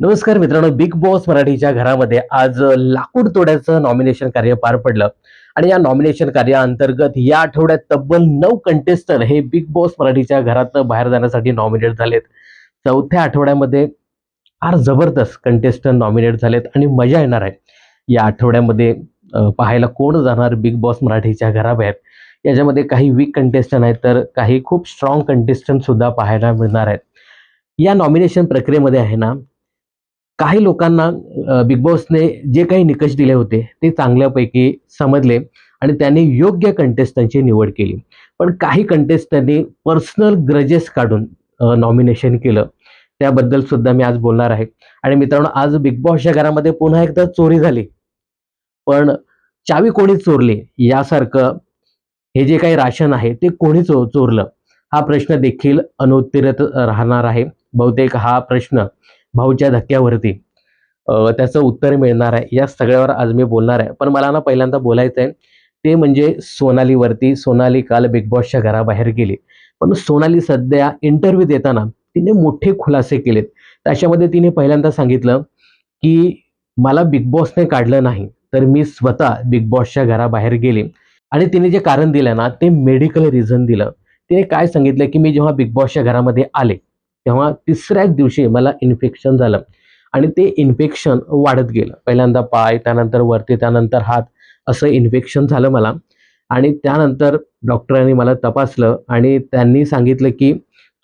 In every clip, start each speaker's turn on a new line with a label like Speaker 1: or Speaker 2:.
Speaker 1: नमस्कार मित्रांनो, big boss मराठीच्या घरामध्ये आज लाकूड तोड्याचं नॉमिनेशन कार्य पार पडलं आणि या नॉमिनेशन कार्याअंतर्गत या आठवड्यात तब्बल 9 कंटेस्टंट हे बिग बॉस मराठीच्या घरातनं बाहेर जाण्यासाठी नॉमिनेट झालेत. चौथ्या आठवड्यामध्ये फार जबरदस्त कंटेस्टंट नॉमिनेट झालेत आणि मजा येणार आहे. या आठवड्यामध्ये पाहायला कोण जाणार बिग बॉस मराठीच्या घराबाहेर. याच्यामध्ये काही वीक कंटेस्टंट आहेत, तर काही खूप स्ट्रॉंग कंटेस्टंट सुद्धा पाहायला मिळणार आहेत. या नॉमिनेशन प्रक्रियेमध्ये आहे ना, काही लोकांना बिग बॉसने जे काही निकष दिले होते, ते चांगल्यापैकी समजले आणि त्यांनी योग्य कंटेस्टंटची निवड केली. पण काही कंटेस्टंटनी पर्सनल ग्रजेस काढून नॉमिनेशन केलं. त्याबद्दल सुद्धा मी आज बोलणार आहे. आणि मित्रांनो, आज बिग बॉसच्या घरामध्ये पुन्हा एकदा चोरी झाली. पण चावी कोणी चोरली यासारखं हे जे काही राशन आहे, ते कोणी चोरलं? हा प्रश्न देखील अनुत्तरित राहणार आहे. बहुतेक हा प्रश्न भाऊच्या धक्क्यावरती त्याचं उत्तर मिळणार आहे. या सगळ्यावर आज मी बोलणार आहे. पण मला ना पहिल्यांदा बोलायचं आहे, ते म्हणजे सोनालीवरती. सोनाली काल बिग बॉसच्या घराबाहेर गेली. पण सोनाली सध्या इंटरव्ह्यू देताना तिने मोठे खुलासे केलेत. त्याच्यामध्ये तिने पहिल्यांदा सांगितलं, की मला बिग बॉसने काढलं नाही, तर मी स्वतः बिग बॉसच्या घराबाहेर गेले आणि तिने जे कारण दिलं ना, ते मेडिकल रिझन दिलं. तिने काय सांगितलं, की मी जेव्हा बिग बॉसच्या घरामध्ये आले, तेव्हा तिसऱ्याच दिवशी मला इन्फेक्शन झालं आणि ते इन्फेक्शन वाढत गेलं. पहिल्यांदा पाय, त्यानंतर वरती, त्यानंतर हात असं इन्फेक्शन झालं मला आणि त्यानंतर डॉक्टरांनी मला तपासलं आणि त्यांनी सांगितलं, की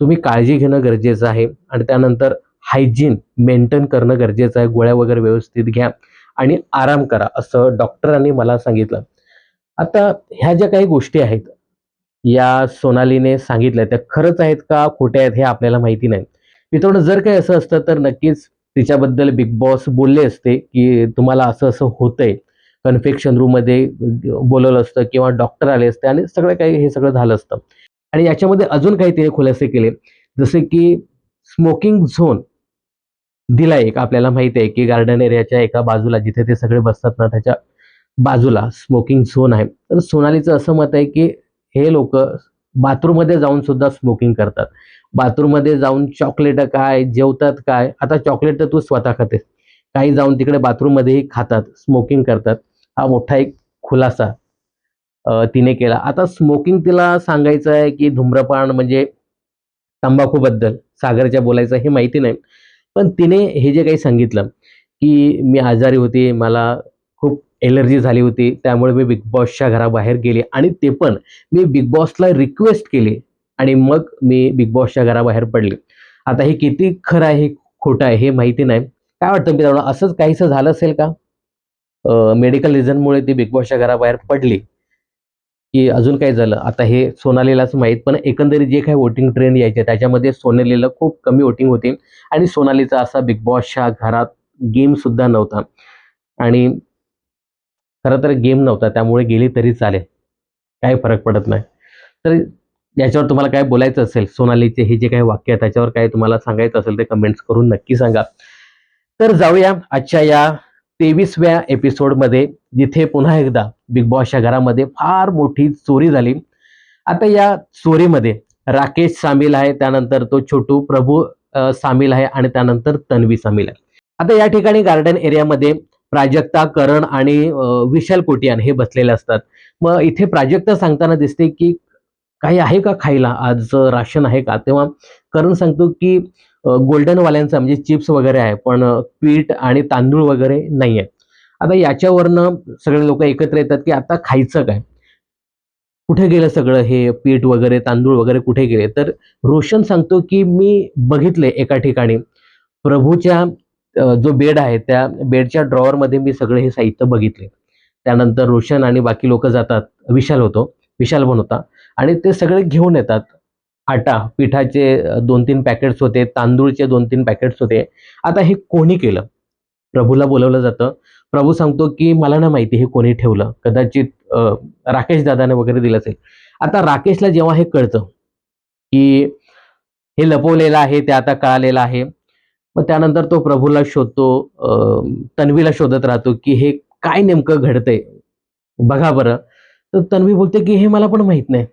Speaker 1: तुम्ही काळजी घेणं गरजेचं आहे आणि त्यानंतर हायजीन मेंटेन करणं गरजेचं आहे. गोळ्या वगैरे व्यवस्थित घ्या आणि आराम करा, असं डॉक्टरांनी मला सांगितलं. आता ह्या ज्या काही गोष्टी आहेत, या सोनालीने सांगितल्या त्या खरंच आहेत का खोट्या आहेत हे आपल्याला माहिती नाही. मित्रांनो, जर काही असं असतं तर नक्कीच तिच्याबद्दल बिग बॉस बोलले असते, की तुम्हाला असं-असं होतंय. कन्फेक्शन रूममध्ये बोलावलं असतं किंवा डॉक्टर आले असते आणि सगळं काही हे सगळं झालं असतं. आणि याच्यामध्ये अजून काही तिने खुलासे केले, जसे की स्मोकिंग झोन दिला एक. आपल्याला माहिती आहे, की गार्डन एरियाच्या एका बाजूला जिथे ते सगळे बसतात ना, त्याच्या बाजूला स्मोकिंग झोन आहे. तर सोनालीचं असं मत आहे, की हे लोकं बाथरूममध्ये जाऊन सुद्धा स्मोकिंग करतात. बाथरूममध्ये जाऊन चॉकलेटं काय, जेवतात काय? आता चॉकलेट तर तू स्वतः खातेस. काही जाऊन तिकडे बाथरूममध्येही खातात, स्मोकिंग करतात. हा मोठा एक खुलासा तिने केला. आता स्मोकिंग तिला सांगायचं आहे, की धूम्रपान म्हणजे तंबाखूबद्दल सागरच्या बोलायचं हे माहिती नाही. पण तिने हे जे काही सांगितलं, की मी आजारी होते, मला खूप एलर्जी झाली होती, त्यामुळे मी बिग बॉसच्या घराबाहेर गेले आणि ते पण मी बिग बॉसला रिक्वेस्ट केली आणि मग मी बिग बॉसच्या घराबाहेर पडले. आता हे किती खरं आहे, हे खोटं आहे हे माहिती नाही. काय वाटतं मित्रांनो, असंच काहीसं झालं असेल का? मेडिकल रिझनमुळे ती बिग बॉसच्या घराबाहेर पडली, की अजून काय झालं? आता हे सोनालीलाच माहीत. पण एकंदरीत जे काही वोटिंग ट्रेंड यायचे त्याच्यामध्ये सोनालीला खूप कमी वोटिंग होती आणि सोनालीचा असा बिग बॉसच्या घरात गेम सुद्धा नव्हता आणि खरं तर गेम नव्हता, त्यामुळे गेली तरी चालेल. काही फरक पडत नाही. तर याच्यावर तुम्हाला काय बोलायचं असेल, सोनालीचे हे जे काही वाक्य आहे त्याच्यावर काय तुम्हाला सांगायचं असेल ते कमेंट्स करून नक्की सांगा. तर जाऊया आजच्या या 23व्या एपिसोडमध्ये, जिथे पुन्हा एकदा बिग बॉसच्या घरामध्ये फार मोठी चोरी झाली. आता या चोरीमध्ये राकेश सामील आहे, त्यानंतर तो छोटू प्रभू सामील आहे आणि त्यानंतर तन्वी सामील आहे. आता या ठिकाणी गार्डन एरियामध्ये प्राजक्ता, करण आणि विशाल कोटियान हे बसलेले असतात. मग इथे प्राजक्ता सांगताना दिसते, की "काही आहे का खायला? आज राशन आहे का?" तेव्हा करण सांगतो, की गोल्डन वाल्यांचा म्हणजे चिप्स वगैरे आहे, पण पीठ आणि तांदूळ वगैरे नाहीये. आता याच्यावरनं सगळे लोकं एकत्र येतात, की आता खायचं काय? कुठे गेलं सगळं हे पीठ वगैरे, तांदूळ वगैरे कुठे गेले? तर रोशन सांगतो, की "मी बघितलंय एका ठिकाणी प्रभूच्या जो बेड आहे, त्या बेडच्या ड्रॉवरमध्ये मी सगळं हे साहित्य बघितले." त्यानंतर रोशन आणि बाकी लोकं जातात. विशाल पण होता आणि ते सगळे घेऊन येतात. आटा, पिठाचे 2-3 पॅकेट्स होते, तांदूळचे 2-3 पॅकेट्स होते. आता हे कोणी केलं? प्रभूला बोलावलं जातं. प्रभू सांगतो, की "मला नाही माहिती हे कोणी ठेवलं. कदाचित राकेश दादाने वगैरे दिलं असेल." आता राकेशला जेव्हा हे कळतं, की हे लपवलेलं आहे, ते आता कळालेलं आहे. मग त्यानंतर तो प्रभूला शोधतो, तन्वीला शोधत राहतो, की हे काय नेमकं घडतंय? बघा बरं. तर तन्वी बोलते, की "हे मला पण माहीत नाही."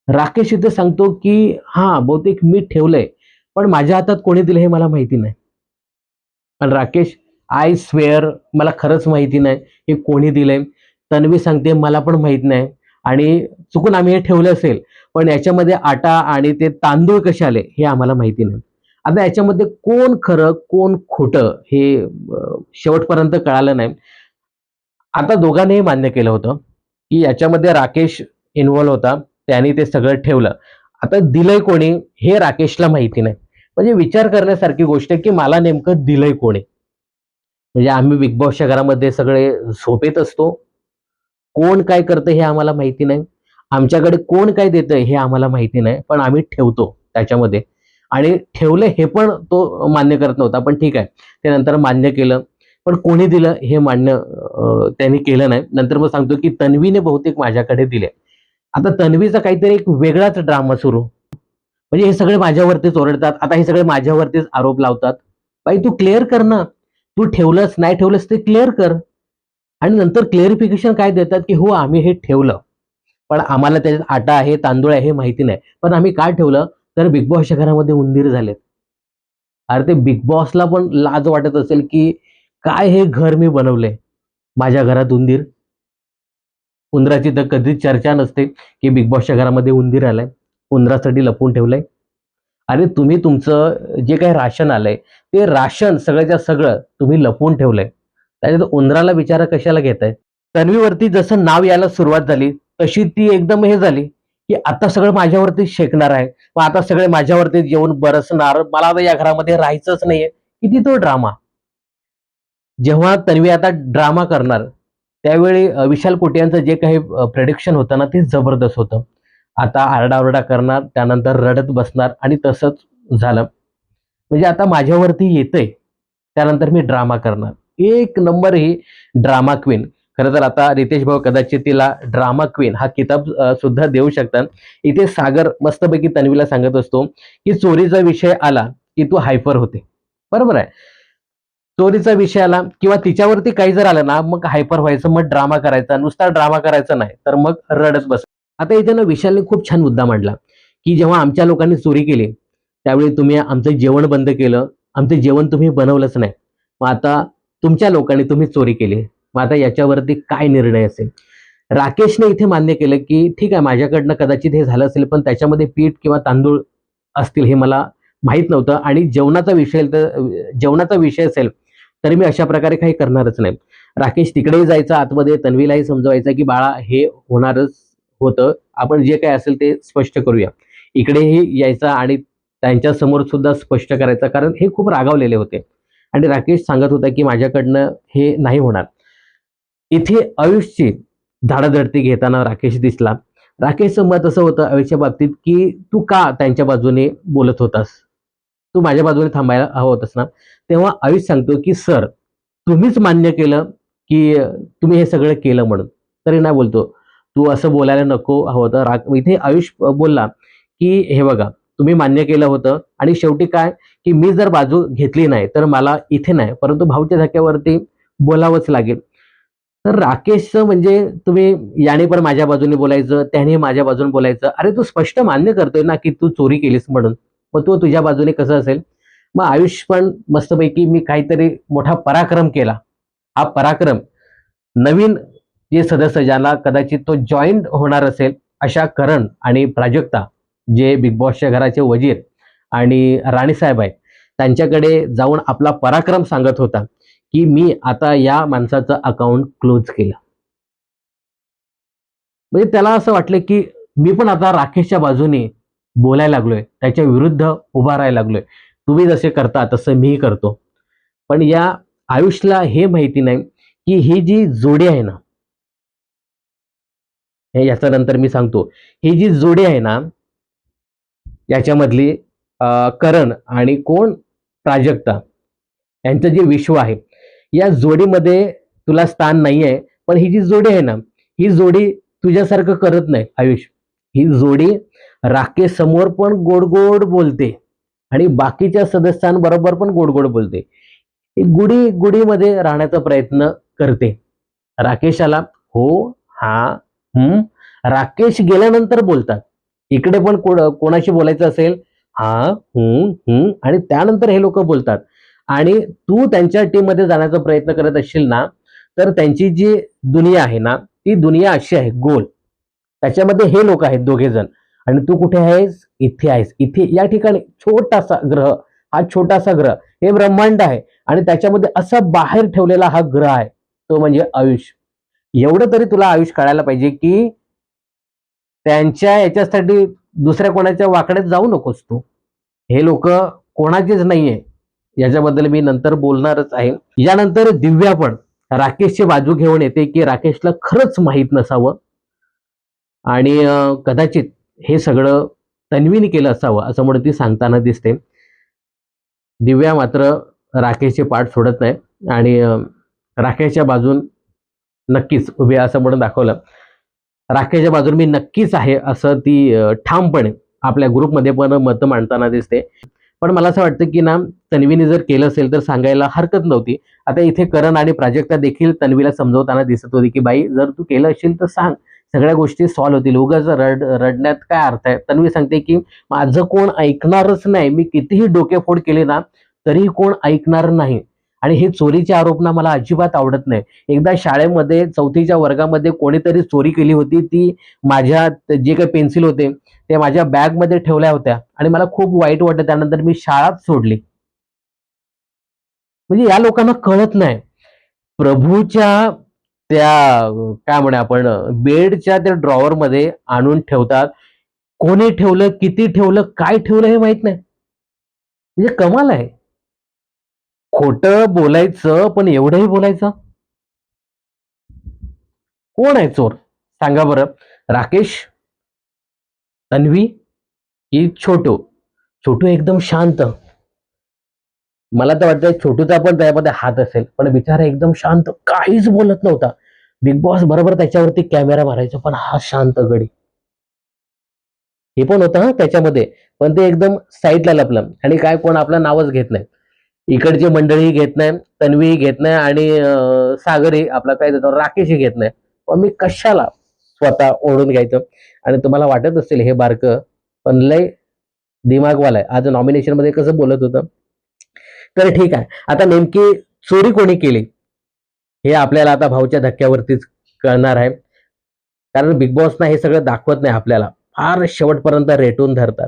Speaker 1: राकेश इथे सांगतो, की "हां, बहुतेक मी ठेवलंय, पण माझ्या हातात कोणी दिलं हे मला माहिती नाही." पण राकेश, आय स्वेअर मला खरंच माहिती नाही हे कोणी दिलंय. तन्वी सांगते मला पण माहित नाही, आणि चुकून आम्ही हे ठेवलं असेल, पण याच्यामध्ये आटा आणि ते तांदूळ कसे आले हे आम्हाला माहिती नाही. आता याच्यामध्ये कोण खरं कोण खोटं हे शेवटपर्यंत कळालं नाही. आता दोघांनीही मान्य केलं होतं की याच्यामध्ये राकेश इन्व्हॉल्व होता, त्यांनी ते सगळं ठेवलं. आता दिलंय कोणी हे राकेशला माहिती नाही. म्हणजे विचार करण्यासारखी गोष्ट आहे की मला नेमकं दिलंय कोणी. म्हणजे आम्ही बिग बॉसच्या घरामध्ये सगळे झोपेत असतो, कोण काय करतं हे आम्हाला माहिती नाही, आमच्याकडे कोण काय देतंय हे आम्हाला माहिती नाही, पण आम्ही ठेवतो त्याच्यामध्ये. आणि ठेवलं हे पण तो मान्य करत नव्हता, पण ठीक आहे, ते नंतर मान्य केलं. पण कोणी दिलं हे मान्य त्यांनी केलं नाही. नंतर मग सांगतो की तन्वीने बहुतेक माझ्याकडे दिले. आता तन्वीचा काहीतरी एक वेगळाच ड्रामा सुरू. म्हणजे हे सगळे माझ्यावरतीच ओरडतात, आता हे सगळे माझ्यावरतीच आरोप लावतात. बाई तू क्लिअर कर ना, तू ठेवलंस नाही ठेवलंस ते क्लिअर कर. आणि नंतर क्लिअरिफिकेशन काय देतात की हो आम्ही हे ठेवलं, पण आम्हाला त्याच्यात आटा आहे तांदूळ आहे हे माहिती नाही, पण आम्ही काय ठेवलं, तर बिग बॉसच्या घरामध्ये उंदीर झालेत. अरे ते बिग बॉसला पण लाज वाटत असेल की काय हे घर मी बनवलंय, माझ्या घरात उंदीर. उंदराची तर कधीच चर्चा नसते की बिग बॉसच्या घरामध्ये उंदीर आलाय, उंदरासाठी लपवून ठेवलंय. अरे तुम्ही तुमचं जे काही राशन आलंय ते राशन सगळ्याच्या सगळं तुम्ही लपवून ठेवलंय, त्याच्यात उंदराला विचारा कशाला घेताय. तन्वीवरती जसं नाव यायला सुरुवात झाली, तशी ती एकदम हे झाली, की आता सगळं माझ्यावरती शेकणार आहे. मग आता सगळे माझ्यावरती येऊन बरसणार. मला आता या घरामध्ये राहायचंच नाहीये. किती तो ड्रामा. जेव्हा तन्वी आता ड्रामा करणार, त्यावेळी विशाल कोटे यांचं जे काही प्रेडिक्शन होतं ना, ते जबरदस्त होतं. आता आरडाओरडा करणार, त्यानंतर रडत बसणार आणि तसंच झालं. म्हणजे आता माझ्यावरती येतंय, त्यानंतर मी ड्रामा करणार. एक नंबर ही ड्रामा क्वीन. खरं तर आता रितेश भाऊ कदाचित तिला ड्रामा क्वीन हा किताब सुद्धा देऊ शकतात. इथे सागर मस्तपैकी तन्वीला सांगत असतो, की चोरीचा विषय आला, की तू हायपर होते. बरोबर आहे. चोरीचा विषय आला किंवा तिच्यावरती काही जर आलं ना, मग हायपर व्हायचं, मग ड्रामा करायचा. नुसता ड्रामा करायचा नाही, तर मग रडत बस. आता इथे ना विशालने खूप छान मुद्दा मांडला, की जेव्हा आमच्या लोकांनी चोरी केली, त्यावेळी तुम्ही आमचं जेवण बंद केलं. आमचं जेवण तुम्ही बनवलंच नाही. मग आता तुमच्या लोकांनी तुम्ही चोरी केली. मग आता याच्यावरती काय निर्णय असेल? राकेशने इथे मान्य केलं, की ठीक आहे माझ्याकडनं कदाचित हे झालं असेल, पण त्याच्यामध्ये पीठ किंवा तांदूळ असतील हे मला माहीत नव्हतं, आणि जेवणाचा विषय असेल, तरी मी अशा प्रकारे काही करणारच नाही. राकेश तिकडेही जायचा आतमध्ये, तन्वीलाही समजवायचा, की बाळा हे होणारच होतं. आपण जे काही असेल ते स्पष्ट करूया. इकडेही यायचा आणि त्यांच्या समोर सुद्धा स्पष्ट करायचा, कारण हे खूप रागावलेले होते. आणि राकेश सांगत होता, की माझ्याकडनं हे नाही होणार. इथे आयुषची धाडाधडती घेताना राकेश दिसला. राकेशचं मत असं होतं आयुषच्या बाबतीत, की तू का त्यांच्या बाजूने बोलत होतास? तू माझ्या बाजूने थांबायला हवं होतंस ना? तेव्हा आयुष सांगतो, की "सर, तुम्हीच मान्य केलं, की तुम्ही हे सगळं केलं म्हणून." तरी नाही बोलतो, "तू असं बोलायला नको हवं होतं." इथे आयुष बोलला, की "हे बघा, तुम्ही मान्य केलं होतं आणि शेवटी काय, की मी जर बाजू घेतली नाही, तर मला इथे नाही, परंतु भाऊच्या धक्क्यावरती बोलावंच लागेल." तर राकेशचं म्हणजे तुम्ही याने पण माझ्या बाजूने बोलायचं, त्याने माझ्या बाजूने बोलायचं. अरे तू स्पष्ट मान्य करतोय ना, की तू चोरी केलीस म्हणून. मग तू तुझ्या बाजूने कसं असेल? मग आयुष पण मस्तपैकी मी काहीतरी मोठा पराक्रम केला. हा पराक्रम नवीन जे सदस्य ज्याला कदाचित तो जॉईन होणार असेल, अशा करण आणि प्राजक्ता, जे बिग बॉसच्या घराचे वजीर आणि राणीसाहेब आहेत, त्यांच्याकडे जाऊन आपला पराक्रम सांगत होता, की मी आता या माणसाचं अकाउंट क्लोज केलं. म्हणजे त्याला असं वाटलं, की मी पण आता राकेशच्या बाजूने बोलायला लागलोय, त्याच्या विरुद्ध उभा राहायला लागलोय. तुम्ही जसे करता तसं मीही करतो. पण या आयुषला हे माहिती नाही, की ही जी जोडी आहे ना, हे याच्या नंतर मी सांगतो. ही जी जोडी आहे ना, याच्यामधली करण आणि कोण प्राजक्ता यांचं जे विश्व आहे, या जोडीमध्ये तुला स्थान नाहीये. पण ही जी जोडी आहे ना, ही जोडी तुझ्यासारखं करत नाही आयुष. ही जोडी राकेश समोर पण गोड-गोड बोलते आणि बाकीच्या सदस्यांबरोबर पण गोड-गोड बोलते. ही गुडी-गुडीमध्ये राहण्याचा प्रयत्न करते. राकेशाला हो, हां, हं. राकेश गेल्यानंतर बोलतात. इकडे पण कोणाशी बोलायचं असेल, हां, हं, हं आणि त्यानंतर हे लोकं बोलतात. आणि तू त्यांच्या टीम मध्ये जाण्याचा प्रयत्न करत असशील ना, तर त्यांची जी दुनिया आहे ना, ती दुनिया अशी आहे गोल. त्याच्यामध्ये हे लोक आहेत दोघे जण आणि तू कुठे आहेस? इथे आहेस. इथे या ठिकाणी छोटासा ग्रह, हा छोटासा ग्रह, हे ब्रह्मांड आहे आणि त्याच्यामध्ये असा बाहेर ठेवलेला हा ग्रह आहे, तो म्हणजे आयुष्य. एवढं तरी तुला आयुष्य कळायला पाहिजे की त्यांच्या याच्यासाठी दुसऱ्या कोणाच्या वाकड्यात जाऊ नकोस तू. हे लोक कोणाचेच नाहीये. याच्याबद्दल मी नंतर बोलणारच आहे. यानंतर दिव्या पण राकेशची बाजू घेऊन येते की राकेशला खरंच माहीत नसावं आणि कदाचित हे सगळं तन्वीने केलं असावं असं म्हणून ती सांगताना दिसते. दिव्या मात्र राकेशचे पाठ सोडत नाही आणि राकेशच्या बाजून नक्कीच उभी आहे असं म्हणून दाखवलं. राकेशच्या बाजून मी नक्कीच आहे असं ती ठामपणे आपल्या ग्रुपमध्ये पण मतं मांडताना दिसते. पण मला असं वाटतं की ना, तन्वीने जर केलं असेल तर सांगायला हरकत नव्हती. आता इथे करण आणि प्राजक्ता देखील तन्वीला समजवताना दिसत होती की बाई जर तू केलं असेल तर सांग, सगळ्या गोष्टी सॉल्व्ह होतील. उगाच रडण्यात काय अर्थ आहे. तन्वी सांगते की माझं कोण ऐकणारच नाही, मी कितीही डोकेफोड केले ना तरीही कोण ऐकणार नाही. आणि हे चोरीचे आरोप ना मला अजिबात आवडत नाही. एकदा शाळेमध्ये 4थीच्या वर्गामध्ये कोणीतरी चोरी केली होती. ती माझ्या जे काही पेन्सिल होते ते माझ्या बॅगमध्ये ठेवल्या होत्या आणि मला खूप वाईट वाटलं. त्यानंतर मी शाळाच सोडली. म्हणजे या लोकांना कळत नाही. प्रभूच्या त्या काय म्हणूया आपण बेडच्या त्या ड्रॉवरमध्ये आणून ठेवतात. कोणी ठेवलं, किती ठेवलं, काय ठेवलं हे माहित नाही. म्हणजे कमाल आहे. खोटं बोलायचं पण एवढंही बोलायचं. कोण आहे चोर? सांगा बरं. राकेश, तन्वी की छोटू? छोटू एकदम शांत. मला तर वाटतं छोटूचा पण त्यामध्ये हात असेल, पण बिचारा एकदम शांत, काहीच बोलत नव्हता. बिग बॉस बरोबर त्याच्यावरती कॅमेरा मारायचा, पण हा शांत गडी. हे पण होतं हा त्याच्यामध्ये, पण ते एकदम साईडला लपलं आणि काय कोण आपलं नावच घेत नाही. इकडची मंडळी घेत नाही, तन्वी घेत नाही आणि सागरही आपला काय देतो राकेशही घेत नाही. पण मी कशाला स्वतः ओढून घ्यायचं. आणि तुम्हाला वाटत असेल हे बारकं, पण लय दिमागवाला आहे. आज नॉमिनेशन मध्ये कसं बोलत होतं. तर ठीक आहे, आता नेमकी चोरी कोणी केली हे आपल्याला आता भाऊच्या धक्क्यावरतीच कळणार आहे. कारण बिग बॉस ना हे सगळं दाखवत नाही आपल्याला, फार शेवटपर्यंत रेटून धरतात.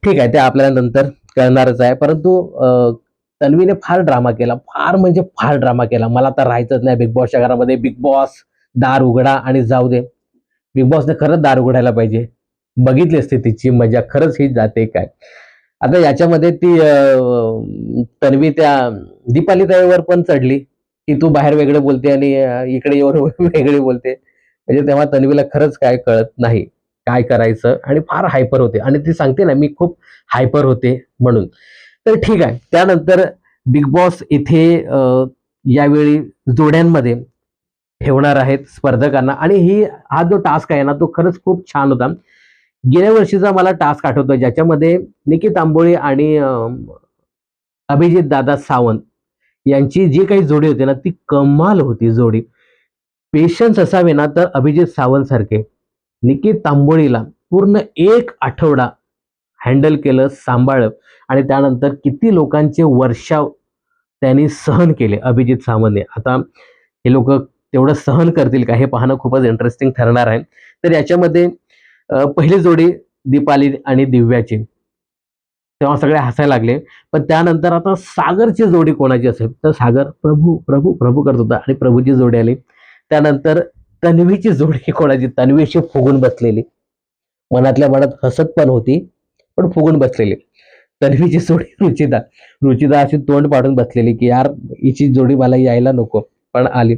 Speaker 1: ठीक आहे, ते आपल्याला नंतर कळणारच आहे. परंतु तन्वीने फार ड्रामा केला, फार म्हणजे फार ड्रामा केला. मला तर राहायचंच नाही बिग बॉसच्या घरामध्ये. बिग बॉस दार उघडा आणि जाऊ दे. बिग बॉसने खरंच दार उघडायला पाहिजे. बघितली असते तिची मजा, खरंच ही जाते काय. आता याच्यामध्ये ती तन्वी त्या दीपाली ताईवर पण चढली की तू बाहेर वेगळं बोलते आणि इकडे येऊन वेगळी बोलते. म्हणजे तेव्हा तन्वीला खरंच काय कळत नाही काय करायचं आणि फार हायपर होते आणि ती सांगते ना मी खूप हायपर होते म्हणून. तर ठीक आहे, त्यानंतर बिग बॉस इथे यावेळी जोड्यांमध्ये ठेवणार आहेत स्पर्धकांना आणि हा जो टास्क आहे ना तो खरंच खूप छान होता. गेल्या वर्षीचा मला टास्क आठवतो ज्याच्यामध्ये निकी तांबोळी आणि अभिजित दादा सावंत यांची जी काही जोडी होती ना ती कमाल होती जोडी. पेशन्स असावे ना तर अभिजित सावंत सारखे निकी तांबोळीला पूर्ण 1 आठवडा हँडल केलं, सांभाळलं आणि त्यानंतर किती लोकांचे वर्षाव त्यांनी सहन केले अभिजित सावंतने. आता हे लोक तेवढं सहन करतील का हे पाहणं खूपच इंटरेस्टिंग ठरणार आहे. तर याच्यामध्ये पहिली जोडी दीपाली आणि दिव्याची, तेव्हा सगळे हसायला लागले. पण त्यानंतर आता सागरची जोडी कोणाची असेल तर सागर प्रभू प्रभू प्रभू करत होता आणि प्रभूची जोडी आली. त्यानंतर तन्वीची जोडी कोणाची, तन्वीशी फुगून बसलेली, मनातल्या मनात हसत पण होती पण फुगून बसलेली. तन्वीची जोडी रुचिता, रुचिता अशी तोंड पाडून बसलेली की यार हिची जोडी मला यायला नको, पण आली.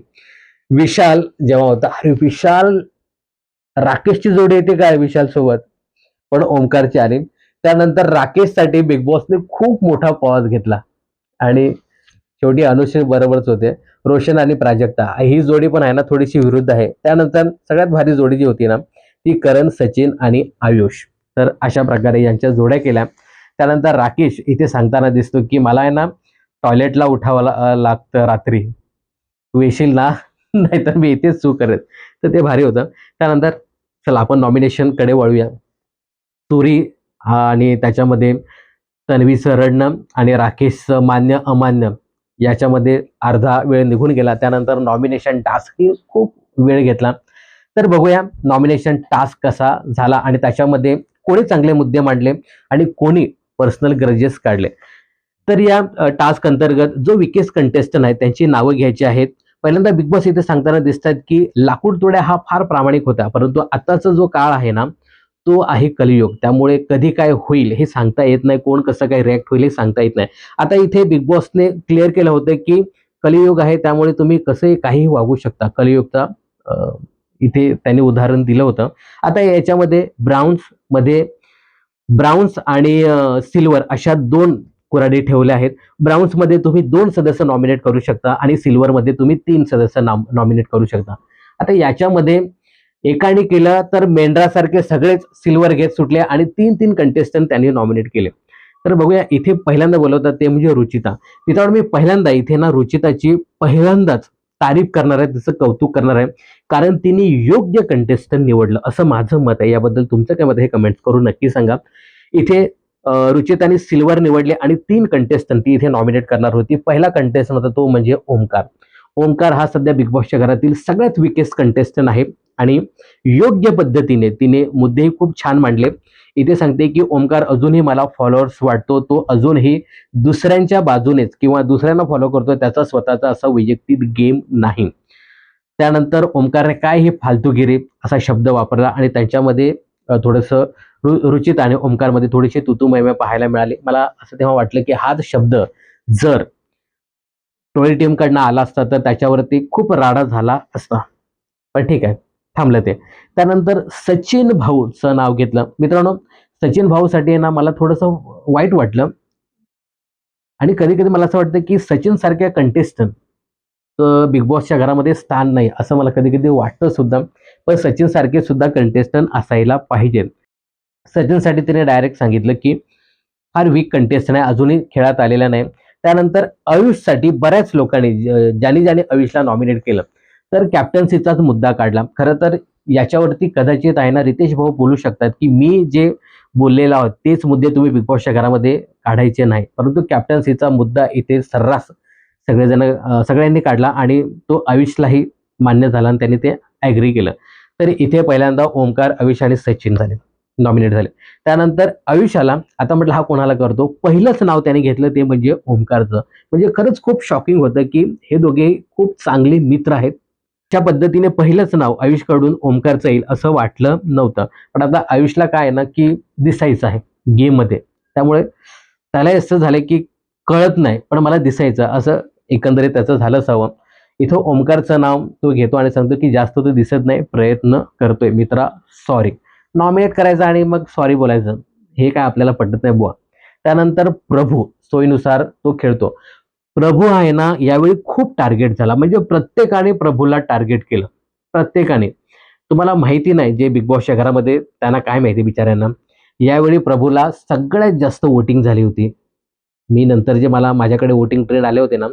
Speaker 1: विशाल जेव्हा होता, अरे विशाल, राकेशची जोडी येते काय विशाल सोबत, पण ओमकारची आली. त्यानंतर राकेशसाठी बिग बॉसने खूप मोठा पॉज घेतला आणि शेवटी अनुश्री बरोबरच होते. रोशन आणि प्राजक्ता ही जोडी पण आहे ना थोडीशी विरुद्ध आहे. त्यानंतर सगळ्यात भारी जोडी जी होती ना ती करण, सचिन आणि आयुष. तर अशा प्रकारे यांच्या जोड्या केल्या. त्यानंतर राकेश इथे सांगताना दिसतो की मला आहे ना टॉयलेटला उठावं लागतं रात्री, तू येशील ना नाहीतर मी इथेच चूक करेन. तर ते भारी होतं. त्यानंतर चला आपण नॉमिनेशन कडे वळूया. चोरी आणि त्याच्यामध्ये तन्वीचं रडणं आणि राकेशचं मान्य अमान्य याच्यामध्ये अर्धा वेळ निघून गेला. त्यानंतर नॉमिनेशन टास्कही खूप वेळ घेतला. तर बघूया नॉमिनेशन टास्क कसा झाला आणि त्याच्यामध्ये कोणी चांगले मुद्दे मांडले आणि कोणी पर्सनल ग्रजेस काढले. तर या टास्क अंतर्गत जो विकेस कंटेस्टंट आहेत त्यांची नावं घ्यायची आहेत. पहिल्यांदा बिग बॉस इथे सांगताना दिसतात की लाकूड तोड्या हा फार प्रामाणिक होता, परंतु आताचा जो काळ आहे ना तो आहे कलियुग. त्यामुळे कधी काय होईल हे सांगता येत नाही, कोण कसं काय रिॲक्ट होईल हे सांगता येत नाही. आता इथे बिग बॉसने क्लिअर केलं होतं की कलियुग आहे, त्यामुळे तुम्ही कसंही काहीही वागू शकता. कलियुगचा इथे त्यांनी उदाहरण दिलं होतं. आता याच्यामध्ये ब्राउन्स आणि सिल्वर अशा दोन कुऱ्हाडी ठेवल्या आहेत. ब्राउन्समध्ये तुम्ही 2 सदस्य नॉमिनेट करू शकता आणि सिल्वरमध्ये तुम्ही 3 सदस्य नॉमिनेट करू शकता. आता याच्यामध्ये एकाने केलं तर मेंढरासारखे सगळेच सिल्वर घेत सुटले आणि 3-3 कंटेस्टंट त्यांनी नॉमिनेट केले. तर बघूया इथे पहिल्यांदा बोलवतात ते म्हणजे रुचिता. मित्रांनो, मी पहिल्यांदा इथे ना रुचिताची पहिल्यांदाच तारीफ करणार आहे, तिचं कौतुक करणार आहे. कारण तिने योग्य कंटेस्टंट निवडलं असं माझं मत आहे. याबद्दल तुमचं काय मत आहे हे कमेंट्स करून नक्की सांगा. इथे रुचिताने सिल्वर निवडले आणि 3 कंटेस्टंट ती इथे नॉमिनेट करणार होती. पहिला कंटेस्टंट होता तो म्हणजे ओमकार. ओमकार हा सध्या बिग बॉसच्या घरातील सगळ्यात विकेस्ट कंटेस्टंट आहे आणि योग्य पद्धतीने तिने मुद्देही खूप छान मांडले. इथे सांगते की ओमकार अजूनही मला फॉलोअर्स वाटतो, तो अजूनही दुसऱ्यांच्या बाजूनेच किंवा दुसऱ्यांना फॉलो करतो, त्याचा स्वतःचा असा वैयक्तिक गेम नाही. त्यानंतर ओमकारने काय ही फालतूगिरी असा शब्द वापरला आणि त्यांच्यामध्ये थोडंसं रुचित आणि ओमकारमध्ये थोडीशी तू-तू पाहायला मिळाली. मला असं तेव्हा वाटलं की हाच शब्द जर टोळी टीमकडनं आला असता तर त्याच्यावरती खूप राडा झाला असता. पण ठीक आहे, थांबलं ते. त्यानंतर सचिन भाऊचं नाव घेतलं. मित्रांनो, सचिन भाऊसाठी ना मला थोडंसं वाईट वाटलं आणि कधी-कधी मला असं वाटतं की सचिन सारख्या कंटेस्टंट बिग बॉसच्या घरामध्ये स्थान नाही असं मला कधी-कधी वाटतं सुद्धा. पण सचिन सारखे सुद्धा कंटेस्टंट असायला पाहिजेत. सचिनसाठी तिने डायरेक्ट सांगितलं की फार वीक कंटेस्टंट आहे, अजूनही खेळात आलेला नाही. त्यानंतर आयुषसाठी बऱ्याच लोकांनी ज्यांनी ज्यांनी आयुषला नॉमिनेट केलं तर कॅप्टन्सीचाच मुद्दा काढला. खरं तर याच्यावरती कदाचित आहे ना रितेश भाऊ बोलू शकतात की मी जे बोललेलो आहोत तेच मुद्दे तुम्ही बिग बॉसच्या घरामध्ये काढायचे नाही, परंतु कॅप्टन्सीचा मुद्दा इथे सर्रास सगळ्यांनी काढला आणि तो आयुषलाही मान्य झाला आणि त्यांनी ते ॲग्री केलं. तर इथे पहिल्यांदा ओमकार, आयुष आणि सचिन नॉमिनेट झाले. त्यानंतर आयुष्याला आता म्हटलं हा कोणाला करतो, पहिलंच नाव त्याने घेतलं ते म्हणजे ओमकारचं. म्हणजे खरंच खूप शॉकिंग होतं की हे दोघे खूप चांगले मित्र आहेत. त्या पद्धतीने पहिलंच नाव आयुषकडून ओमकारचं येईल असं वाटलं नव्हतं. पण आता आयुषला काय आहे ना की दिसायचं आहे गेममध्ये, त्यामुळे त्याला असं झालं की कळत नाही पण मला दिसायचं असं एकंदरीत त्याचं झालं असावं. इथं ओमकारचं नाव तो घेतो आणि सांगतो की जास्त तो दिसत नाही, प्रयत्न करतोय मित्रा, सॉरी. नॉमिनेट करायचं आणि मग सॉरी बोलायचं, हे काय आपल्याला पटत नाही बुवा. त्यानंतर प्रभू सोयीनुसार तो खेळतो. प्रभू आहे ना यावेळी खूप टार्गेट झाला, म्हणजे प्रत्येकाने प्रभूला टार्गेट केलं, प्रत्येकाने. तुम्हाला माहिती नाही जे बिग बॉसच्या घरामध्ये त्यांना काय माहिती बिचाऱ्यांना, यावेळी प्रभूला सगळ्यात जास्त वोटिंग झाली होती. मी नंतर जे मला माझ्याकडे वोटिंग ट्रेंड आले होते ना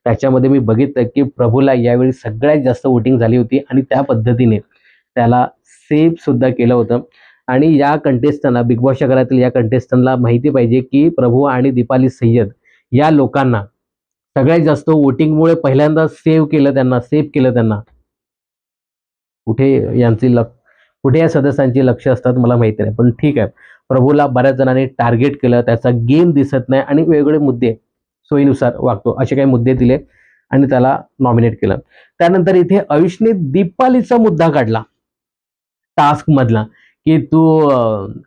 Speaker 1: त्याच्यामध्ये मी बघितलं की प्रभूला यावेळी सगळ्यात जास्त वोटिंग झाली होती आणि त्या पद्धतीने त्याला सेव्ह सुद्धा केलं होतं. आणि या कंटेस्टंटला बिग बॉसच्या घरातील या कंटेस्टंटला माहिती पाहिजे की प्रभू आणि दीपाली सय्यद या लोकांना सगळ्यात जास्त वोटिंगमुळे पहिल्यांदा सेव्ह केलं त्यांना. कुठे कुठे या सदस्यांची लक्ष असतात मला माहिती नाही, पण ठीक आहे. प्रभूला बऱ्याच जणांनी टार्गेट केलं, त्याचा गेम दिसत नाही आणि वेगवेगळे मुद्दे सोयीनुसार वागतो असे काही मुद्दे दिले आणि त्याला नॉमिनेट केलं. त्यानंतर इथे आयुषने दीपालीचा मुद्दा काढला टास्क मधला की तू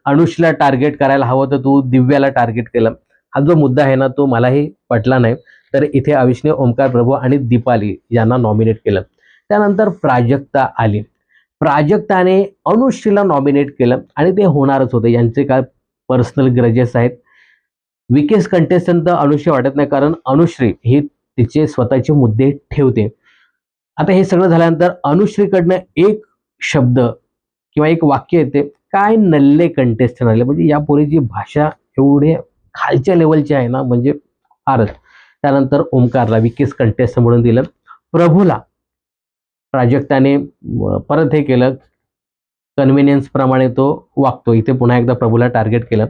Speaker 1: अनुषला टार्गेट करायला हवं तर तू दिव्याला टार्गेट केलं. हा जो मुद्दा आहे ना तो मलाही पटला नाही. तर इथे आयुषने ओमकार प्रभू आणि दीपाली यांना नॉमिनेट केलं. त्यानंतर प्राजक्ता आली. प्राजक्ताने अनुश्रीला नॉमिनेट केलं आणि ते होणारच होतं. यांचे काय पर्सनल ग्रजेस आहेत. विकेस कंटेस्टंट तर अनुश्री वाटत नाही, कारण अनुश्री ही तिचे स्वतःचे मुद्दे ठेवते. आता हे सगळं झाल्यानंतर अनुश्रीकडनं एक शब्द किंवा एक वाक्य येते, काय नल्ले कंटेस्टंट आले. म्हणजे या पोरीची भाषा एवढे खालच्या लेवलची आहे ना, म्हणजे फारच. त्यानंतर ओमकारला विकेस कंटेस्टंट म्हणून दिलं. प्रभूला प्राजक्ताने परत हे केलं, कन्व्हिनियन्स प्रमाणे तो वागतो. इथे पुन्हा एकदा प्रभूला टार्गेट केलं.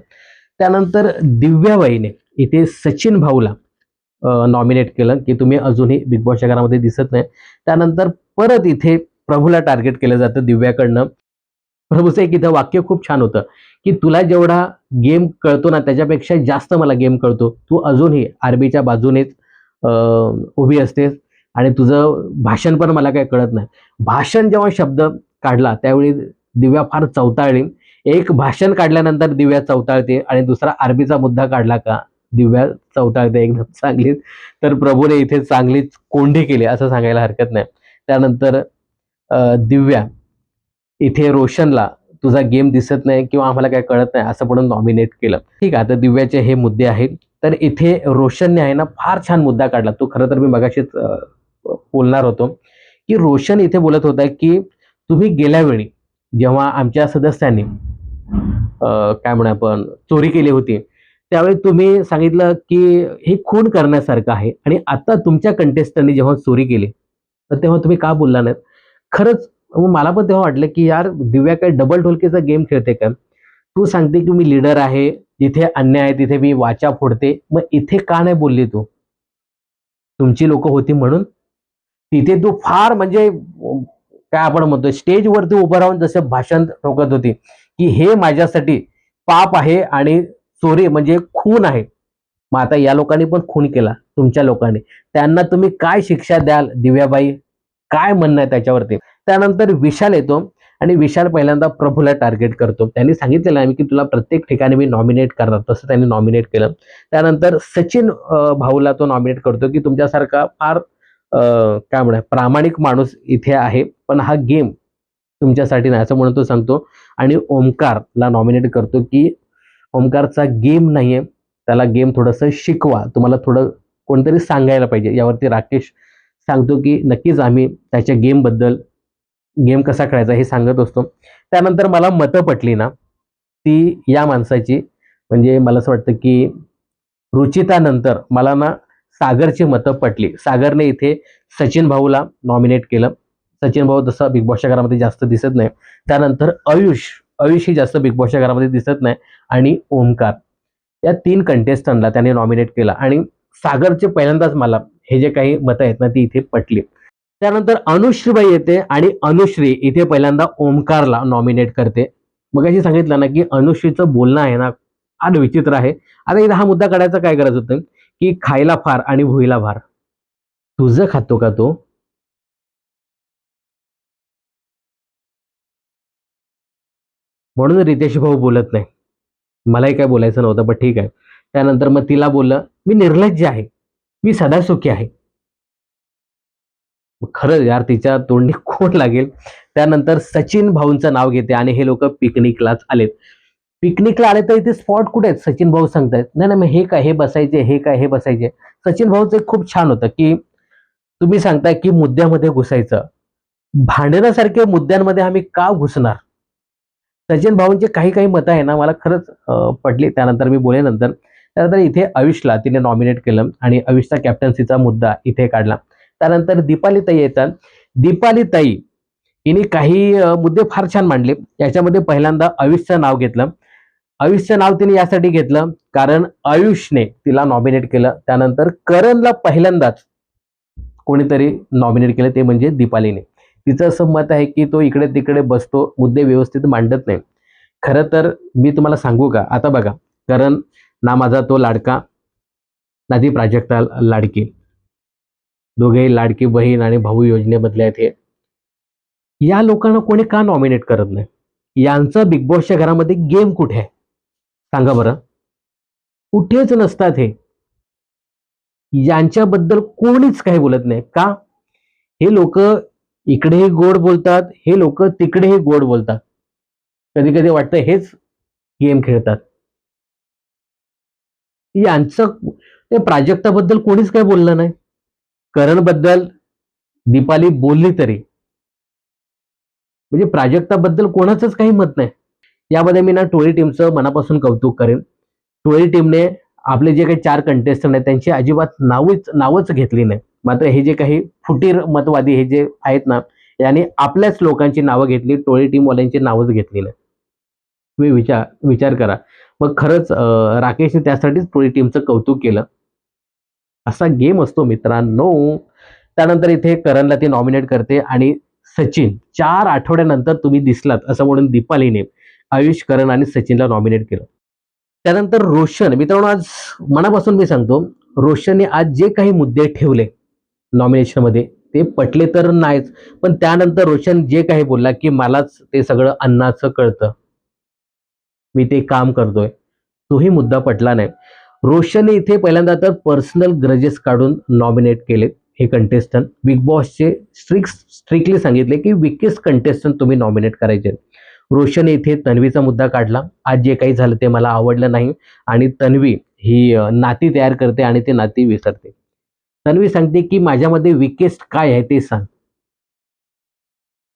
Speaker 1: त्यानंतर दिव्याबाईने इथे सचिन भाऊला नॉमिनेट केलं की तुम्ही अजूनही बिग बॉसच्या घरामध्ये दिसत नाही. त्यानंतर परत इथे प्रभूला टार्गेट केलं जातं दिव्याकडनं. प्रभूचं एक इथं वाक्य खूप छान होतं की तुला जेवढा गेम कळतो ना त्याच्यापेक्षा जास्त मला गेम कळतो. तू अजूनही आरबीच्या बाजूनेच उभी असतेस आणि तुझं भाषण पण मला काही कळत नाही. भाषण जेव्हा शब्द काढला त्यावेळी दिव्या फार चवताळली. एक भाषण काढल्यानंतर दिव्या चवताळते आणि दुसरा आरबीचा मुद्दा काढला का दिव्या चवताळते एकदम चांगलीच. तर प्रभूने इथे चांगलीच कोंडी केली असं सांगायला हरकत नाही. त्यानंतर दिव्या इथे रोशनला तुझा गेम दिसत नाही किंवा आम्हाला काय कळत नाही असं म्हणून नॉमिनेट केलं. ठीक आहे, आता दिव्याचे हे मुद्दे आहेत. तर इथे रोशनने आहे ना फार छान मुद्दा काढला. तो खरं तर मी मगाशीच बोलणार होतो की रोशन इथे बोलत होता की तुम्ही गेल्या वेळी जेव्हा आमच्या सदस्यांनी काय म्हणू आपण चोरी केली होती त्यावेळी तुम्ही सांगितलं की हे खून करण्यासारखं आहे आणि आता तुमच्या कंटेस्टंटनी जेव्हा चोरी केली तर तेव्हा तुम्ही का बोलला नाहीत. खरंच मला पण तेव्हा वाटलं की यार दिव्या काय डबल ढोलकीचा गेम खेळते का. तू सांगते की मी लीडर आहे, जिथे अन्याय आहे तिथे मी वाचा फोडते, मग इथे का नाही बोलली तू. तुमची लोक होती म्हणून तिथे तू फार म्हणजे काय आपण म्हणतो स्टेजवरती उभं राहून जसं भाषण ठोकत होती की हे माझ्यासाठी पाप आहे आणि चोरी म्हणजे खून आहे. मग आता या लोकांनी पण खून केला तुमच्या लोकांनी, त्यांना तुम्ही काय शिक्षा द्याल दिव्याबाई, काय म्हणणं आहे त्याच्यावरती. त्यानंतर विशाल येतो आणि विशाल पहिल्यांदा प्रभूला टार्गेट करतो. त्यांनी सांगितलेलं आहे की तुला प्रत्येक ठिकाणी मी नॉमिनेट करणार, तसं त्यांनी नॉमिनेट केलं. त्यानंतर सचिन भाऊला तो नॉमिनेट करतो की तुमच्यासारखा फार काय म्हणा प्रामाणिक माणूस इथे आहे पण हा गेम तुमच्यासाठी नाही असं म्हणून तो सांगतो. आणि ओमकारला नॉमिनेट करतो की ओमकारचा गेम नाहीये, त्याला गेम थोडंसं शिकवा, तुम्हाला थोडं कोणतरी सांगायला पाहिजे. यावरती राकेश सांगतो की नक्कीच आम्ही त्याच्या गेमबद्दल गेम कसा खेळायचा हे सांगत असतो. त्यानंतर मला मतं पटली ना ती या माणसाची, म्हणजे मला असं वाटतं की रुचितानंतर मला ना सागरची मतं पटली. सागरने इथे सचिन भाऊला नॉमिनेट केलं. सचिन भाऊ तसं बिग बॉसच्या घरामध्ये जास्त दिसत नाही. त्यानंतर आयुष ही जास्त बिग बॉसच्या घरामध्ये दिसत नाही आणि ओमकार या 3 कंटेस्टंटला त्याने नॉमिनेट केलं आणि सागरचे पहिल्यांदाच मला हे जे काही मतं आहेत ना ती इथे पटली. त्यानंतर अनुश्रीबाई येते आणि अनुश्री इथे पहिल्यांदा ओमकारला नॉमिनेट करते. मगाशी सांगितलं ना की अनुश्रीचं बोलणं आहे ना फार विचित्र आहे. आता इथे हा मुद्दा काढायचा काय गरज होतं की खायला फार आणि भुईला भार. तुझं खातो का तो. म्हणून रितेश भाऊ बोलत नाही. मलाही काय बोलायचं नव्हतं पण ठीक आहे. त्यानंतर मग तिला बोललं मी निर्लज्ज आहे, मी सदासुखी आहे. खरंच यार तिच्या तोंडी कोण लागेल. त्यानंतर सचिन भाऊंचं नाव घेते आणि हे लोक पिकनिकलाच आलेत. पिकनिकला आले तर इथे स्पॉट कुठे आहेत सचिन भाऊ सांगतायत. नाही नाही मग हे काय हे बसायचे, हे काय हे बसायचे. सचिन भाऊचं एक खूप छान होतं की तुम्ही सांगताय की मुद्द्यामध्ये घुसायचं, भांडण्यासारख्या मुद्द्यांमध्ये आम्ही का घुसणार. सचिन भाऊंचे काही काही मतं आहे ना मला खरंच पडली. त्यानंतर मी बोले नंतर. त्यानंतर इथे आयुषला तिने नॉमिनेट केलं आणि आयुषचा कॅप्टन्सीचा मुद्दा इथे काढला. त्यानंतर दीपाली ताई येतात. दीपाली ताई हिने काही मुद्दे फार छान मांडले. याच्यामध्ये पहिल्यांदा आयुषचं नाव घेतलं. आयुषचं नाव तिने यासाठी घेतलं कारण आयुषने तिला नॉमिनेट केलं. त्यानंतर करणला पहिल्यांदाच कोणीतरी नॉमिनेट केलं ते म्हणजे दीपालीने. तिचं असं मत आहे की तो इकडे तिकडे बसतो, मुद्दे व्यवस्थित मांडत नाही. खरं तर मी तुम्हाला सांगू का, आता बघा करण ना माझा तो लाडका ना ती प्राजक्ता लाडकी, दोघेही लाडकी बहीण आणि भाऊ योजनेमधले आहेत. हे या लोकांना कोणी का नॉमिनेट करत नाही. यांचा बिग बॉसच्या घरामध्ये गेम कुठे आहे सांगा बरं. कुठेच नसतात हे. यांच्याबद्दल कोणीच काही बोलत नाही का. हे लोक इकडेही गोड बोलतात, हे लोक तिकडेही गोड बोलतात. कधी कधी वाटतं हेच गेम खेळतात. यांचं ते प्राजक्ताबद्दल कोणीच काय बोललं नाही. करण बद्दल दीपाली बोलली तरी म्हणजे प्राजक्ताबद्दल कोणाचंच काही मत नाही. यामध्ये मी ना टोळी टीमचं मनापासून कौतुक करेन. टोळी टीमने आपले जे काही 4 कंटेस्टंट आहेत त्यांची अजिबात नावच घेतली नाही. मात्र हे जे काही फुटीर मतवादी हे जे आहेत ना यांनी आपल्याच लोकांची नावं घेतली, टोळी टीमवाल्यांची नावच घेतली नाही. तुम्ही विचार करा. मग खरंच राकेशने त्यासाठीच पुरी टीमचं कौतुक केलं. असा गेम असतो मित्रांनो. त्यानंतर इथे करणला ती नॉमिनेट करते आणि सचिन 4 आठवड्यानंतर तुम्ही दिसलात असं म्हणून दीपालीने आयुष, करण आणि सचिनला नॉमिनेट केलं. त्यानंतर रोशन मित्रांनो, आज मनापासून मी सांगतो, रोशनने आज जे काही मुद्दे ठेवले नॉमिनेशनमध्ये ते पटले तर नाहीच, पण त्यानंतर रोशन जे काही बोलला की मलाच ते सगळं अन्नाचं कळतं, मी ते काम करतोय, तोही मुद्दा पटला नाही. रोशनने इथे पहिल्यांदा तर पर्सनल ग्रजेस काढून नॉमिनेट केले हे कंटेस्टंट. बिग बॉसचे स्ट्रिक्टली सांगितले की विकेस्ट कंटेस्टंट तुम्ही नॉमिनेट करायचे. रोशनने इथे तन्वीचा मुद्दा काढला. आज जे काही झालं ते मला आवडलं नाही आणि तन्वी ही नाती तयार करते आणि ते नाती विसरते. तन्वी सांगते की माझ्यामध्ये विकेस्ट काय आहे ते सांग.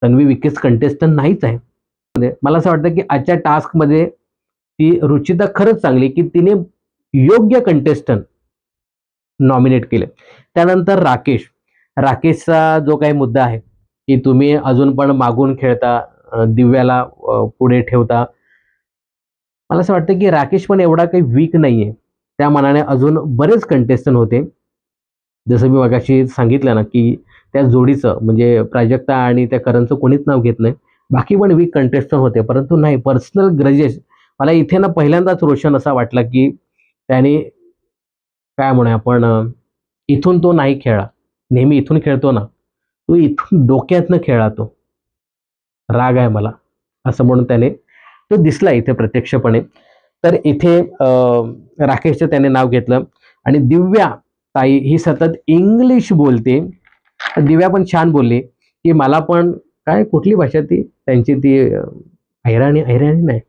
Speaker 1: तन्वी विकेस्ट कंटेस्टंट नाहीच आहे. म्हणजे मला असं वाटतं की आजच्या टास्कमध्ये ती रुचिता खरंच चांगली की तिने योग्य कंटेस्टंट नॉमिनेट केले. त्यानंतर राकेशचा जो काही मुद्दा आहे की तुम्ही अजून पण मागून खेळता, दिव्याला पुढे ठेवता. मला असं वाटतं की राकेश पण एवढा काही वीक नाहीये. त्या मानाने अजून बरेच कंटेस्टंट होते. जसं मी मगाशी सांगितलं ना, की त्या जोडीचं म्हणजे प्राजक्ता आणि त्या करणचं कोणीच नाव घेत नाही. बाकी पण वीक कंटेस्टंट होते. परंतु नाही, पर्सनल ग्रजेस मला इथे ना पहिल्यांदाच रोशन असा वाटला, की त्याने काय म्हणूया आपण, इथून तो नाही खेळला. नेहमी इथून खेळतो ना, तो इथून डोक्यातनं खेळला तो. राग आहे मला, असं म्हणून त्याने तो दिसला इथे प्रत्यक्षपणे. तर इथे राकेशचं त्याने नाव घेतलं आणि दिव्या ताई ही सतत इंग्लिश बोलते. दिव्या पण छान बोलली, की मला पण काय कुठली भाषा ती त्यांची ती अहिराणी अहिराणी नाही,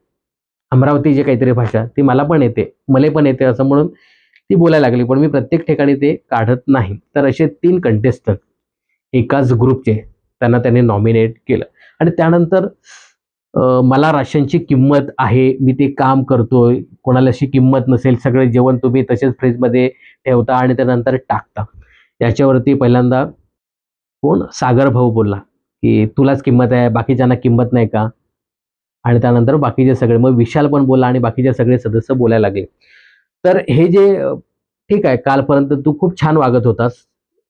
Speaker 1: अमरावती जे काहीतरी भाषा ती मला पण येते, मला पण येते असं म्हणून ती बोलायला लागली. पण मी प्रत्येक ठिकाणी ते काढत नाही. तर असे 3 कंटेस्टंट एकाच ग्रुपचे त्यांना त्याने नॉमिनेट केलं आणि त्यानंतर मला राशनची किंमत आहे, मी ते काम करतोय, कोणाला अशी किंमत नसेल, सगळे जेवण तुम्ही तसेच फ्रीजमध्ये ठेवता आणि त्यानंतर टाकता. याच्यावरती पहिल्यांदा कोण सागर भाऊ बोलला, की तुलाच किंमत आहे, बाकीच्यांना किंमत नाही का? आणि त्यानंतर बाकीचे सगळे, मग विशाल पण बोलला आणि बाकीचे सगळे सदस्य बोलायला लागले. तर हे जे ठीक आहे, कालपर्यंत तू खूप छान वागत होतास,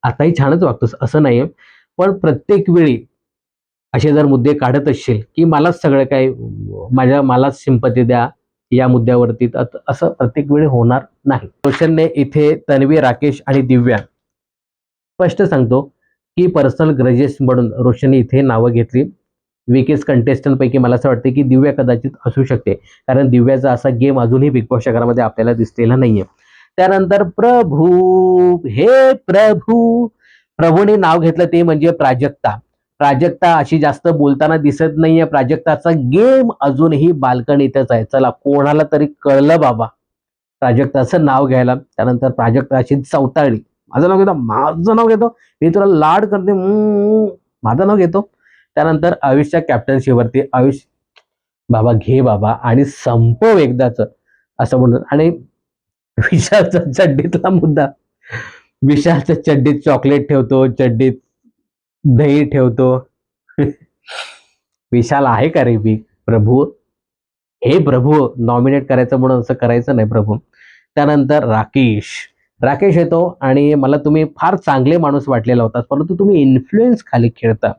Speaker 1: आताही छानच वागतोस असं नाहीये. पण प्रत्येक वेळी असे जर मुद्दे काढत असशील, की मलाच सगळं काही मलाच सिंपती द्या या मुद्द्यावरती, तर असं प्रत्येक वेळी होणार नाही. रोशनने इथे तन्वी, राकेश आणि दिव्या स्पष्ट सांगतो, की पर्सनल ग्रजेस म्हणून रोशनने इथे नावं घेतली. वीकेस्ट कंटेस्टंट पैकी मला असं वाटतं, की दिव्या कदाचित असू शकते. कारण दिव्याचा असा गेम अजूनही बिग बॉसच्या घरामध्ये आपल्याला दिसलेला नाहीये. त्यानंतर हे प्रभू, प्रभूने नाव घेतलं ते म्हणजे प्राजक्ता. प्राजक्ता अशी जास्त बोलताना दिसत नाहीये. प्राजक्ताचा गेम अजूनही बाल्कनीतच आहे. चला कोणाला तरी कळलं बाबा प्राजक्ताचं नाव घ्यायला. त्यानंतर प्राजक्ता अशी चवताळली. माझं नाव घेतो, मी तुला लाड करते, माझं नाव घेतो. त्यानंतर आयुषच्या कॅप्टन्सीवरती आयुष, बाबा घे बाबा आणि संपव एकदाच असं म्हणून. आणि विशालचा चड्डीतला मुद्दा, विशालच्या चड्डीत चॉकलेट ठेवतो, चड्डीत दही ठेवतो. विशाल आहे का रे बी प्रभू? हे प्रभू, नॉमिनेट करायचं म्हणून असं करायचं नाही प्रभू. त्यानंतर राकेश येतो आणि मला तुम्ही फार चांगले माणूस वाटलेला होता, परंतु तुम्ही इन्फ्लुएन्स खाली खेळता.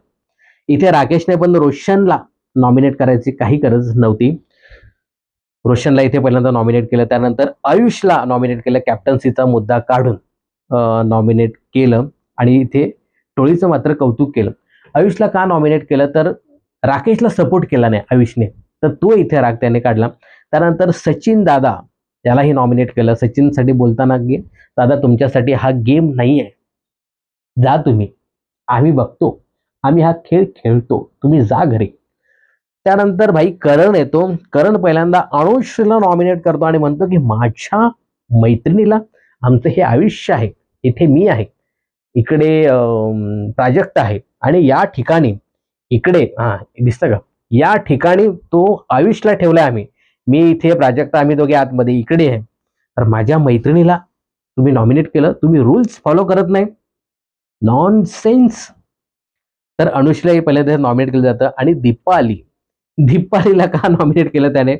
Speaker 1: इथे राकेशने पण रोशनला नॉमिनेट करायची काही गरज नव्हती. रोशनला इथे पहिल्यांदा नॉमिनेट केलं, त्यानंतर आयुषला नॉमिनेट केलं, कॅप्टन्सीचा मुद्दा काढून नॉमिनेट केलं आणि इथे टोळीचं मात्र कौतुक केलं. आयुषला का नॉमिनेट केलं, तर राकेशला सपोर्ट केला नाही आयुषने, तर तो इथे राग त्याने काढला. त्यानंतर सचिन दादा त्यालाही नॉमिनेट केलं. सचिनसाठी बोलताना की दादा तुमच्यासाठी हा गेम नाही आहे, जा तुम्ही, आम्ही बघतो, आम्ही हा खेळ खेळतो, तुम्ही जा घरी. त्यानंतर भाई करण येतो. करण पहिल्यांदा अनुषला नॉमिनेट करतो आणि म्हणतो की माझ्या मैत्रिणीला, आमचं हे आयुष्य आहे, इथे मी आहे, इकडे प्राजक्त आहे आणि या ठिकाणी इकडे हा दिसतं का, या ठिकाणी तो आयुषला ठेवलाय आम्ही, मी इथे प्राजक्ता, आम्ही दोघे आतमध्ये इकडे आहे. तर माझ्या मैत्रिणीला तुम्ही नॉमिनेट केलं, तुम्ही रूल्स फॉलो करत नाही, नॉनसेन्स. तर अनुषलाही पहिल्यांदा नॉमिनेट केलं जातं आणि दीपालीला का नॉमिनेट केलं त्याने,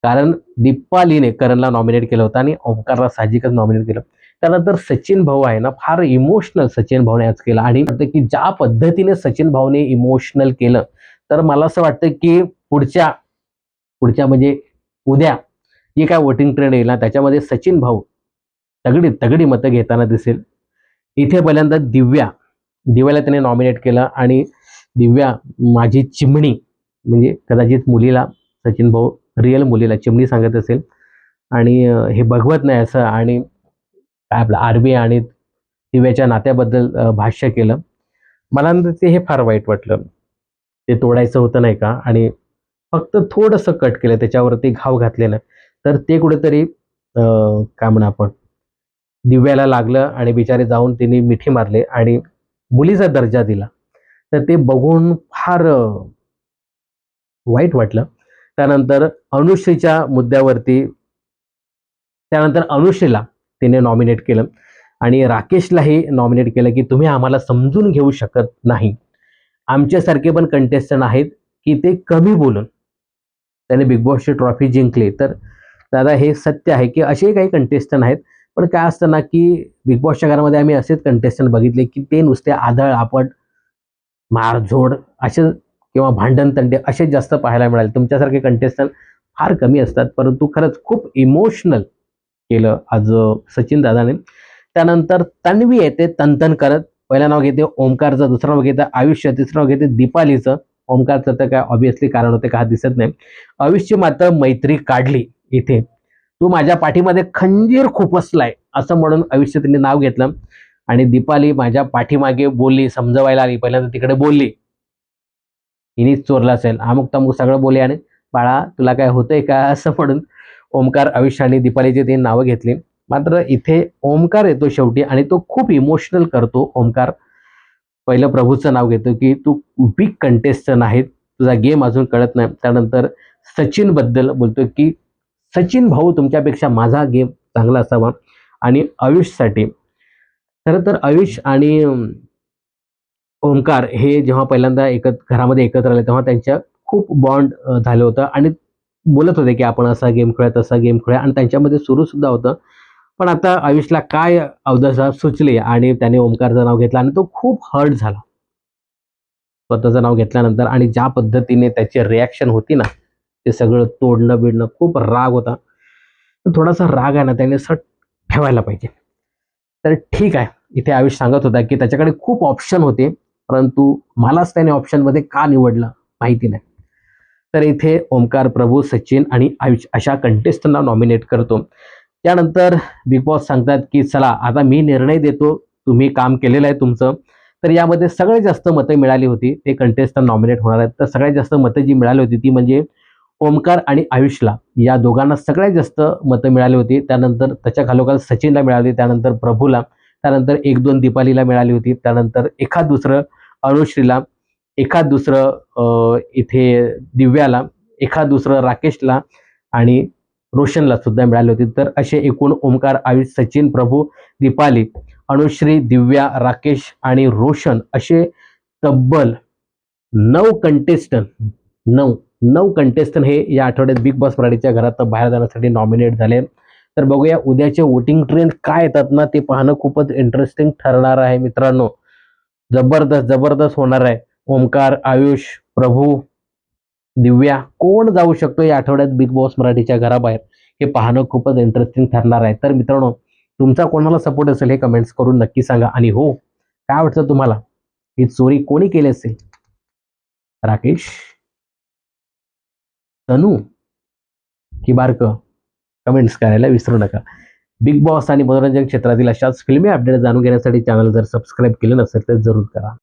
Speaker 1: कारण दीपालीने करणला नॉमिनेट केलं होतं आणि ओमकारला साहजिकच नॉमिनेट केलं. त्यानंतर सचिन भाऊ आहे ना, फार इमोशनल सचिन भाऊने आज केलं आणि वाटतं की ज्या पद्धतीने सचिन भाऊने इमोशनल केलं, तर मला असं वाटतं की पुढच्या पुढच्या म्हणजे उद्या जे काय वोटिंग ट्रेंड येईल ना, त्याच्यामध्ये सचिन भाऊ तगडी तगडी मतं घेताना दिसेल. इथे पहिल्यांदा दिव्याला त्याने नॉमिनेट केलं आणि दिव्या माझी चिमणी म्हणजे कदाचित मुलीला सचिन भाऊ रिअल मुलीला चिमणी सांगत असेल आणि हे बघवत नाही असं आणि काय आपलं आरबी आणि दिव्याच्या नात्याबद्दल भाष्य केलं. मला ना ते हे फार वाईट वाटलं. ते तोडायचं होतं नाही का आणि फक्त थोडंसं कट केलं त्याच्यावरती घाव घातले ना, तर ते कुठेतरी काय म्हणू आपण दिव्याला लागलं आणि बिचारे जाऊन तिने मिठी मारले आणि मुलीचा दर्जा दिला. तर ते बघून फार वाईट वाटलं. त्यानंतर अनुश्रीच्या मुद्द्यावरती त्यानंतर अनुश्रीला तिने नॉमिनेट केलं आणि राकेशलाही नॉमिनेट केलं, की तुम्ही आम्हाला समजून घेऊ शकत नाही. आमच्यासारखे पण कंटेस्टंट आहेत, की ते कमी बोलून त्याने बिग बॉसची ट्रॉफी जिंकली. तर दादा हे सत्य आहे, की असे काही कंटेस्टंट आहेत. पण काय असतं ना, की बिग बॉसच्या घरामध्ये आम्ही असेच कंटेस्टंट बघितले, की ते नुसते आदळ, आपट, मारझोड असे किंवा भांडण-तंडे असेच जास्त पाहायला मिळाले. तुमच्यासारखे कंटेस्टंट फार कमी असतात. परंतु खरंच खूप इमोशनल केलं आज सचिन दादाने. त्यानंतर तन्वी येते तन करत. पहिलं नाव घेते ओमकारचं, दुसरं नाव घेते आयुष्य, तिसरं नाव घेते दीपालीचं. ओमकारचं तर काय ऑब्व्हियसली कारण होते का हा दिसत नाही. आयुष्यची मात्र मैत्री काढली इथे. तू माझ्या पाठीमध्ये खंजीर खुपसलाय असं म्हणून आयुष्य तिने नाव घेतलं आणि दीपाली माझ्या पाठीमागे बोलली, समजवायला आली. पहिल्यांदा तिकडे बोलली. हिनीच चोरला असेल, अमुक-तमुक सगळं बोलली आणि बाळा तुला काय होतंय का? असं म्हणून ओमकार, आयुष्य आणि दीपालीची तिने नावं घेतली. मात्र इथे ओमकार येतो शेवटी आणि तो खूप इमोशनल करतो ओमकार. पहिलं प्रभूचं नाव घेतो, की तू वीक कंटेस्टंट आहे. तुझा गेम अजून कळत नाही. त्यानंतर सचिनबद्दल बोलतो, की सचिन भाऊ तुमच्यापेक्षा माझा गेम चांगला असावा आणि आयुषसाठी खरं तर आयुष आणि ओमकार हे जेव्हा पहिल्यांदा घरामध्ये एकत्र आले तेव्हा त्यांच्या खूप बॉन्ड झालं होतं आणि बोलत होते की आपण असा गेम खेळूया तसा गेम खेळूया आणि त्यांच्यामध्ये सुरू सुद्धा होतं. पण आता आयुषला काय अवदसा सुचली आणि त्याने ओमकारचं नाव घेतलं आणि तो खूप हर्ट झाला. स्वतःचं नाव घेतल्यानंतर आणि ज्या पद्धतीने त्याची रिॲक्शन होती ना, ते सगळं तोडणं-बिडणं खूप राग होता. तर थोडासा राग आहे ना त्याने असं ठेवायला पाहिजे. तर ठीक आहे. इथे आयुष सांगत होता, की त्याच्याकडे खूप ऑप्शन होते, परंतु मलाच त्याने ऑप्शनमध्ये का निवडलं माहिती नाही. तर इथे ओमकार, प्रभू, सचिन आणि आयुष अशा कंटेस्टंटला नॉमिनेट करतो. त्यानंतर बिग बॉस सांगतात, की चला आता मी निर्णय देतो. तुम्ही काम केलेलं आहे तुमचं. तर यामध्ये सगळ्यात जास्त मतं मिळाली होती. ते कंटेस्टंट नॉमिनेट होणार आहेत. तर सगळ्यात जास्त मतं जी मिळाली होती ती म्हणजे ओमकार आणि आयुषला या दोघांना सगळ्यात जास्त मतं मिळाली होती. त्यानंतर त्याच्या खालोखाल सचिनला मिळाली, त्यानंतर प्रभूला, त्यानंतर 1-2 दीपालीला मिळाली होती. त्यानंतर एखाद दुसरं अनुश्रीला, एखाद दुसरं इथे दिव्याला, एखाद दुसरं राकेशला आणि रोशनला सुद्धा मिळाली होती. तर असे एकूण ओमकार, आयुष, सचिन, प्रभू, दीपाली, अनुश्री, दिव्या, राकेश आणि रोशन असे तब्बल 9 कंटेस्टंट 9 कंटेस्टंट हे या आठवड्यात बिग बॉस मराठीच्या घरात बाहेर जाण्यासाठी नॉमिनेट झाले. तर बघूया उद्याचे वोटिंग ट्रेंड काय येतात ना ते पाहणं खूपच इंटरेस्टिंग ठरणार आहे मित्रांनो. जबरदस्त, जबरदस्त होणार आहे. ओमकार, आयुष, प्रभू, दिव्या कोण जाऊ शकतो या आठवड्यात बिग बॉस मराठीच्या घराबाहेर हे पाहणं खूपच इंटरेस्टिंग ठरणार आहे. तर मित्रांनो तुमचा कोणाला सपोर्ट असेल हे कमेंट्स करून नक्की सांगा आणि हो काय वाटतं तुम्हाला ही चोरी कोणी केली असेल? राकेश, तनू की बारकं? कमेंट्स करायला विसरू नका. बिग बॉस आणि मनोरंजन क्षेत्रातील अशाच फिल्मी अपडेट जाणून घेण्यासाठी चॅनल जर सबस्क्राईब केलं नसेल तर जरूर करा.